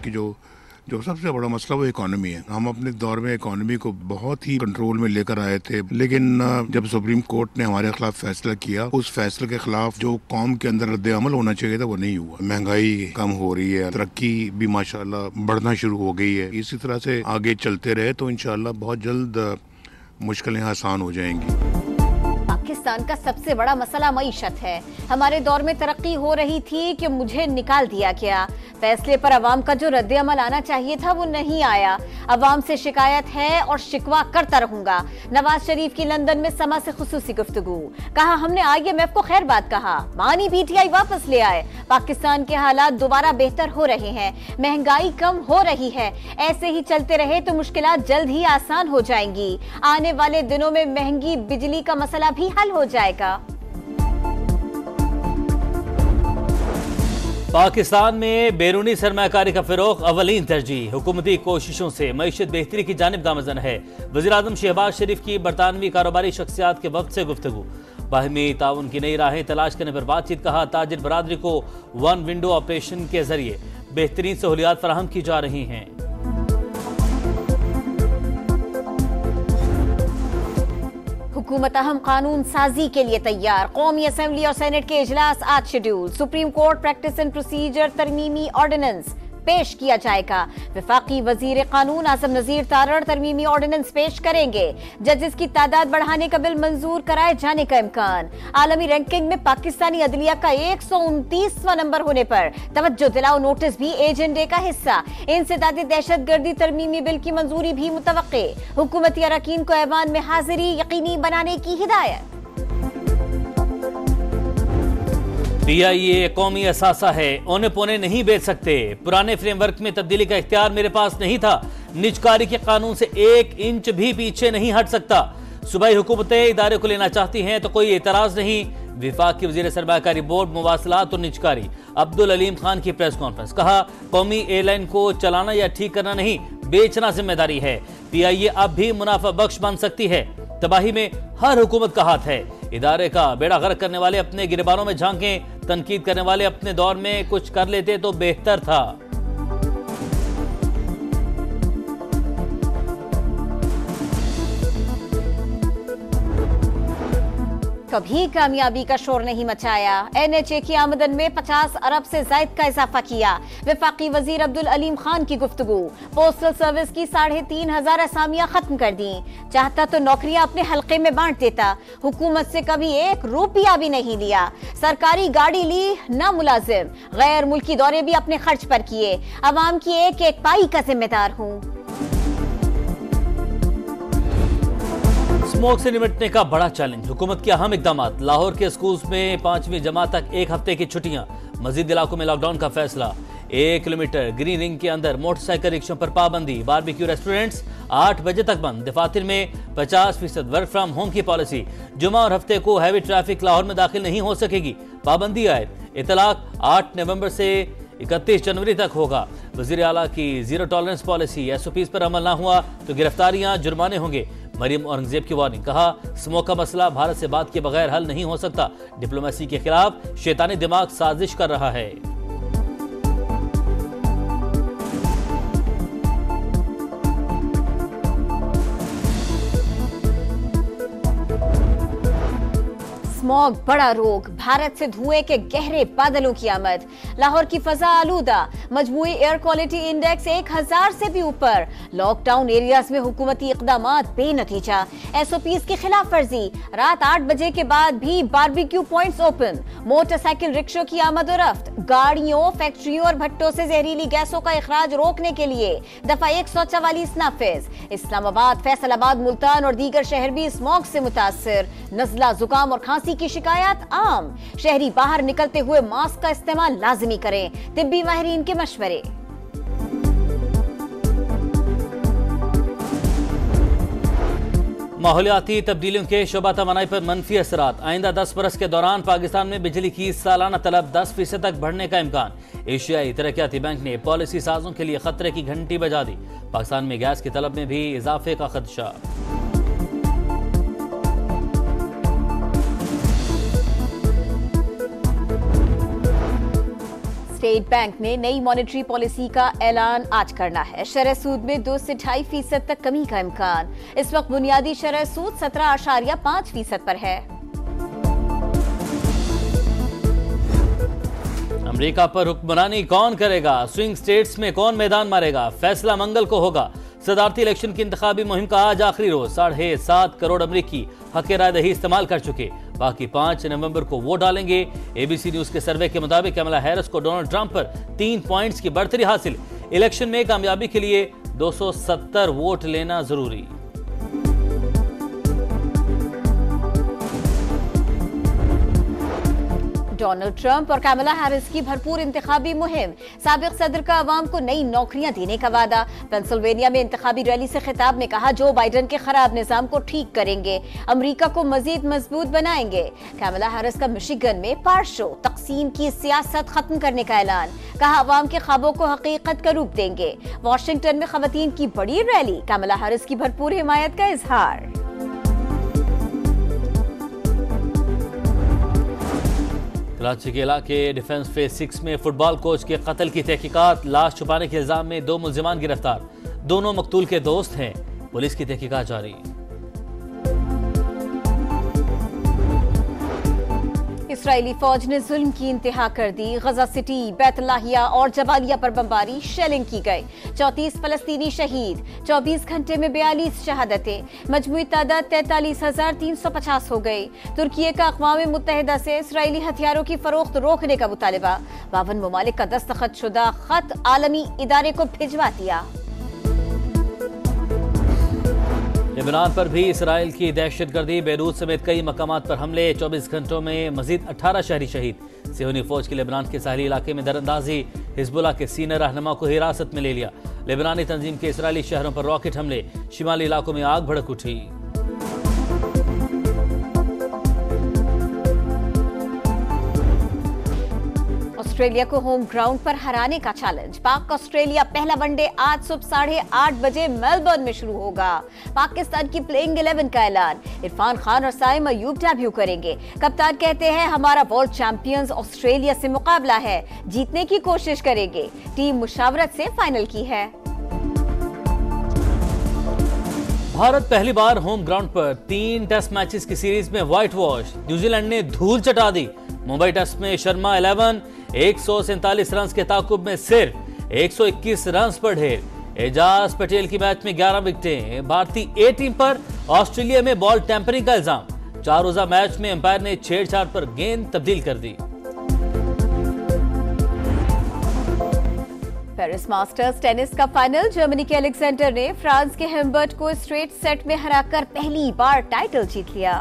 की जो जो सबसे बड़ा मसला वो इकॉनमी है। हम अपने दौर में इकॉनमी को बहुत ही कंट्रोल में लेकर आए थे, लेकिन जब सुप्रीम कोर्ट ने हमारे खिलाफ फैसला किया, उस फैसले के खिलाफ जो कौम के अंदर रद्द अमल होना चाहिए था वो नहीं हुआ। महंगाई कम हो रही है, तरक्की भी माशाल्लाह बढ़ना शुरू हो गई है। इसी तरह से आगे चलते रहे तो इंशाल्लाह बहुत जल्द मुश्किलें आसान हो जाएंगी। पाकिस्तान का सबसे बड़ा मसला मईशत है। हमारे दौर में तरक्की हो रही थी कि मुझे निकाल दिया गया। फैसले पर अवाम का जो रद्द अमल आना चाहिए था वो नहीं आया। अवाम से शिकायत है और शिकवा करता रहूंगा। नवाज शरीफ की लंदन में समा से खुसूसी गुफ्तगू, कहा हमने IMF को खैर बात कहा, मानी PTI वापस ले आए। पाकिस्तान के हालात दोबारा बेहतर हो रहे हैं, महंगाई कम हो रही है। ऐसे ही चलते रहे तो मुश्किलात जल्द ही आसान हो जाएंगी। आने वाले दिनों में महंगी बिजली का मसला भी हल हो जाएगा। पाकिस्तान में बैरूनी सरमाकारी का फिरोग अवलीन तरजीह, हुकूमती कोशिशों से मईशत बेहतरी की जानिब गामजन है। वज़ीर-ए-आज़म शहबाज शरीफ की बरतानवी कारोबारी शख्सियात के वक्त से गुफ्तगू, बाहमी ताउन की नई राहें तलाश करने पर बातचीत। कहा ताजिर बरादरी को वन विंडो ऑपरेशन के जरिए बेहतरीन सहूलियात फराहम की जा रही हैं। हुकूमत अहम कानून साजी के लिए तैयार। कौमी असेंबली और सेनेट के इजलास आज schedule. Supreme court practice and procedure तरमीमी ऑर्डिनेंस पेश किया जाएगा। वफाकी वजीर कानून आजम नजीर तारड़ तरमीमी ऑर्डिनेंस पेश करेंगे। जजेस की तादाद बढ़ाने का बिल मंजूर कराए जाने का इम्कान। आलमी रैंकिंग में पाकिस्तानी अदलिया का 129वां नंबर होने पर तवज्जो दिलाओ नोटिस भी एजेंडे का हिस्सा। इंसदादी दहशतगर्दी तरमीमी बिल की मंजूरी भी मुतवक्के। हुकूमती अरकान को ऐवान में हाजिरी यकीनी बनाने की हिदायत। PIA कौमी असासा है, औने पौने नहीं बेच सकते। पुराने फ्रेमवर्क में तब्दीली का इख्तियार मेरे पास नहीं था। निजकारी के कानून से 1 इंच भी पीछे नहीं हट सकता। सूबाई हुकूमतें इदारे को लेना चाहती हैं तो कोई एतराज नहीं। विफाकी वजीर सरमाकारी बोर्ड मुवासलात और निजकारी अब्दुल अलीम खान की प्रेस कॉन्फ्रेंस, कहा कौमी एयरलाइन को चलाना या ठीक करना नहीं, बेचना जिम्मेदारी है। PIA अब भी मुनाफा बख्श बन सकती है। तबाही में हर हुकूमत का हाथ है। इदारे का बेड़ा गर्क करने वाले अपने गिरबानों में झांकें, तनकीद करने वाले अपने दौर में कुछ कर लेते तो बेहतर था। कभी कामयाबी का शोर नहीं मचाया। NHA की आमदन में 50 अरब से जायद का इजाफा किया। वफाकी वजीर अब्दुल अलीम खान की गुफ्तगू, पोस्टल सर्विस की 3,500 असामियां खत्म कर दी। चाहता तो नौकरियां अपने हल्के में बांट देता। हुकूमत से कभी 1 रुपया भी नहीं लिया। सरकारी गाड़ी ली ना मुलाजिम। गैर मुल्की दौरे भी अपने खर्च पर किए। अवाम की एक एक पाई का जिम्मेदार हूँ। स्मोक से निपटने का बड़ा चैलेंज, हुकूमत के अहम इकदाम। लाहौर के स्कूल्स में 5वीं जमात तक 1 हफ्ते की छुट्टियां। मजीद इलाकों में लॉकडाउन का फैसला। 1 किलोमीटर ग्रीन रिंग के अंदर मोटरसाइकिल रिक्शों पर पाबंदी। बारबेक्यू रेस्टोरेंट्स 8 बजे तक बंद। दफातर में 50% वर्क फ्रॉम होम की पॉलिसी। जुमा और हफ्ते को हैवी ट्रैफिक लाहौर में दाखिल नहीं हो सकेगी। पाबंदी आए। इतलाक 8 नवंबर से 31 जनवरी तक होगा। वजीर आला की जीरो टॉलरेंस पॉलिसी। SOPs पर अमल न हुआ तो गिरफ्तारियां, जुर्माने होंगे। मरियम औरंगजेब की वार्निंग, कहा स्मोक का मसला भारत से बात के बगैर हल नहीं हो सकता। डिप्लोमेसी के खिलाफ शैतानी दिमाग साजिश कर रहा है। स्मॉग बड़ा रोग, भारत से धुएं के गहरे बादलों की आमद। लाहौर की फजा आलूदा, मजमूई एयर क्वालिटी इंडेक्स 1000 से भी ऊपर। लॉकडाउन एरियाज में हुकूमती इक़दामात बेनतीजा। SOPs की खिलाफ वर्जी। रात 8 बजे के बाद भी बारबेक्यू पॉइंट्स ओपन। मोटरसाइकिल रिक्शों की आमद और रफ्त। गाड़ियों, फैक्ट्रियों और भट्टों से जहरीली गैसों का इखराज रोकने के लिए दफा 144 नाफिज। इस्लामाबाद, फैसलाबाद, मुल्तान और दीगर शहर भी स्मॉग से मुतासिर। नजला, जुकाम और खांसी की शिकायत आम। शहरी बाहर निकलते हुए मास्क का इस्तेमाल लाजिमी करें। तिब्बी माहिरीन के मशवरे। माहौलियाती तब्दीलियों के शोबा तवानाई पर मनफी असरात। आइंदा 10 बरस के दौरान पाकिस्तान में बिजली की सालाना तलब 10% तक बढ़ने का इम्कान। एशियाई तरक्याती बैंक ने पॉलिसी साजों के लिए खतरे की घंटी बजा दी। पाकिस्तान में गैस की तलब में भी इजाफे का खदशा। स्टेट बैंक ने नई मॉनेटरी पॉलिसी का ऐलान आज करना है। शरह सूद में 2 से 2.5% तक कमी का इम्कान। इस वक्त बुनियादी शरह सूद 17.5% पर है। अमेरिका पर हुक्मरानी कौन करेगा? स्विंग स्टेट्स में कौन मैदान मारेगा? फैसला मंगल को होगा। सदारती इलेक्शन की इंतखाबी मुहिम का आज आखिरी रोज। 7.5 करोड़ अमरीकी हक राय दही इस्तेमाल कर चुके। बाकी 5 नवंबर को वोट डालेंगे। एबीसी न्यूज के सर्वे के मुताबिक कमला हैरिस को डोनाल्ड ट्रंप पर 3 पॉइंट्स की बढ़तरी हासिल। इलेक्शन में कामयाबी के लिए 270 वोट लेना जरूरी। डोनाल्ड ट्रंप और कमला हैरिस की भरपूर इंतखाबी मुहिम। साबिक सदर का अवाम को नई नौकरियां देने का वादा। पेंसिल्वेनिया में इंतखाबी रैली से खिताब में कहा, जो बाइडेन के खराब निजाम को ठीक करेंगे, अमेरिका को मजीद मजबूत बनाएंगे। कमला हैरिस का मिशिगन में पार शो, तकसीम की सियासत खत्म करने का ऐलान। कहा, अवाम के ख्वाबों को हकीकत का रूप देंगे। वाशिंगटन में खवातीन की बड़ी रैली, कमला हैरिस की भरपूर हिमायत का इजहार। कराची के इलाके डिफेंस फेज 6 में फुटबॉल कोच के कत्ल की तहकीकात। लाश छुपाने के इल्जाम में 2 मुल्जिमान गिरफ्तार। दोनों मकतूल के दोस्त हैं। पुलिस की तहकीकात जारी। इस्राएली फौज ने जुल्म की इंतहा कर दी। गजा सिटी, बैतलाहिया और जबालिया पर बमबारी, शेलिंग की गई। 34 फलस्तीनी शहीद। 24 घंटे में 42 शहादतें। मजमूई तादाद 43,350 हो गई। तुर्की का अक़वाम मुत्तहिदा से इस्राएली हथियारों की फरोख्त रोकने का मुतालबा। 52 ममालिक का दस्तखत शुदा खत आलमी इदारे को भिजवा दिया। लेबनान पर भी इसराइल की दहशतगर्दी। बेरूत समेत कई मकामात पर हमले। 24 घंटों में मजीद 18 शहरी शहीद। सियोनी फौज की लेबनान के साहली इलाके में दरअंदाजी। हिजबुल्लाह के सीनियर रहनुमा को हिरासत में ले लिया। लेबनानी तंजीम के इसराइली शहरों पर रॉकेट हमले। शिमाली इलाकों में आग भड़क उठी। ऑस्ट्रेलिया को होम ग्राउंड पर हराने का चैलेंज। पाक ऑस्ट्रेलिया पहला वनडे आज सुबह 8:30 बजे मेलबर्न में शुरू होगा। पाकिस्तान की प्लेइंग 11 का ऐलान। इरफान खान और साइम अयूब डेब्यू करेंगे। कप्तान कहते हैं, हमारा वर्ल्ड चैंपियंस ऑस्ट्रेलिया से मुकाबला है, जीतने की कोशिश करेंगे। टीम मुशावरत से फाइनल की है। भारत पहली बार होम ग्राउंड पर 3 टेस्ट मैचेस की सीरीज में व्हाइट वॉश। न्यूजीलैंड ने धूल चटा दी। मुंबई टेस्ट में शर्मा 11, 147 रन के ताकुब में सिर्फ 121 रन पर ढेर। एजाज पटेल की मैच में 11 विकेटें। भारतीय ए टीम पर ऑस्ट्रेलिया में बॉल टेम्परिंग का इल्जाम। 4 रोजा मैच में अंपायर ने छेड़छाड़ पर गेंद तब्दील कर दी। पेरिस मास्टर्स टेनिस का फाइनल। जर्मनी के अलेक्जेंडर ने फ्रांस के हेम्बर्ट को स्ट्रेट सेट में हराकर पहली बार टाइटल जीत लिया।